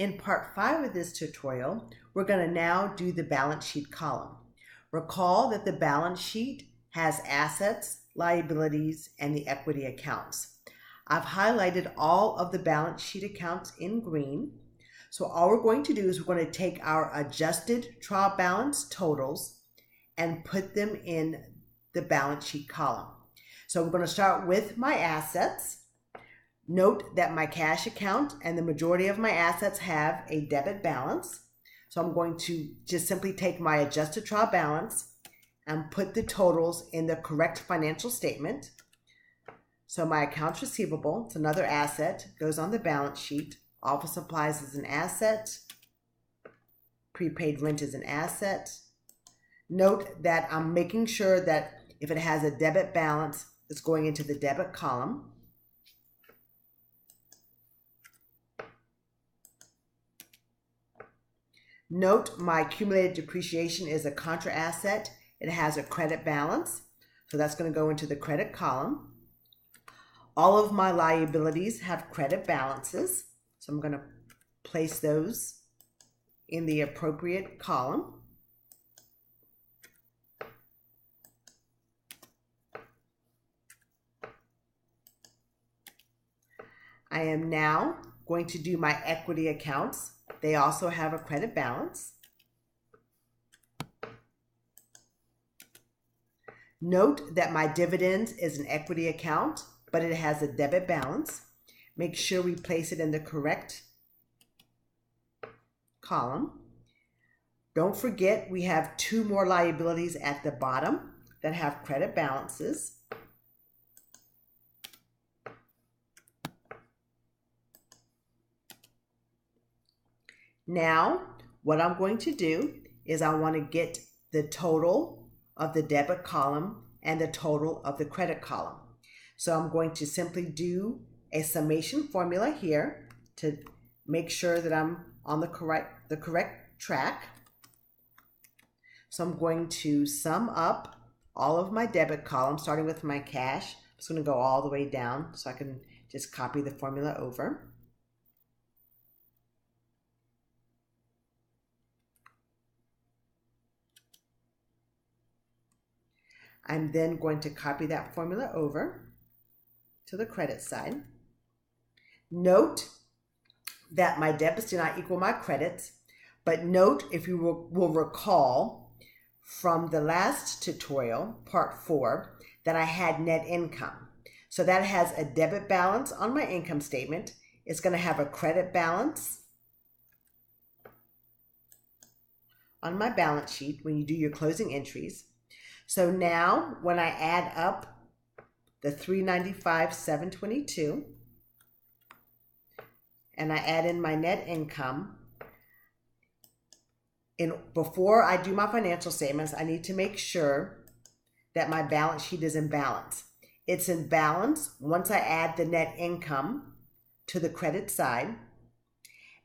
In part 5 of this tutorial, we're going to now do the balance sheet column. Recall that the balance sheet has assets, liabilities, and the equity accounts. I've highlighted all of the balance sheet accounts in green. So all we're going to do is we're going to take our adjusted trial balance totals and put them in the balance sheet column. So we're going to start with my assets. Note that my cash account and the majority of my assets have a debit balance. So I'm going to just simply take my adjusted trial balance and put the totals in the correct financial statement. So my accounts receivable, it's another asset, goes on the balance sheet. Office supplies is an asset. Prepaid rent is an asset. Note that I'm making sure that if it has a debit balance, it's going into the debit column. Note my accumulated depreciation is a contra asset. It has a credit balance, so that's going to go into the credit column. All of my liabilities have credit balances, so I'm going to place those in the appropriate column. I am now going to do my equity accounts. They also have a credit balance. Note that my dividends is an equity account, but it has a debit balance. Make sure we place it in the correct column. Don't forget we have two more liabilities at the bottom that have credit balances. Now, what I'm going to do is I want to get the total of the debit column and the total of the credit column. So I'm going to simply do a summation formula here to make sure that I'm on the correct track. So I'm going to sum up all of my debit columns, starting with my cash. I'm just going to go all the way down so I can just copy the formula over. I'm then going to copy that formula over to the credit side. Note that my debits do not equal my credits, but note, if you will recall from the last tutorial, part 4, that I had net income. So that has a debit balance on my income statement. It's going to have a credit balance on my balance sheet when you do your closing entries. So now when I add up the $395,722 and I add in my net income, before I do my financial statements, I need to make sure that my balance sheet is in balance. It's in balance once I add the net income to the credit side,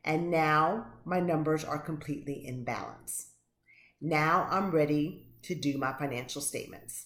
and now my numbers are completely in balance. Now I'm ready to do my financial statements.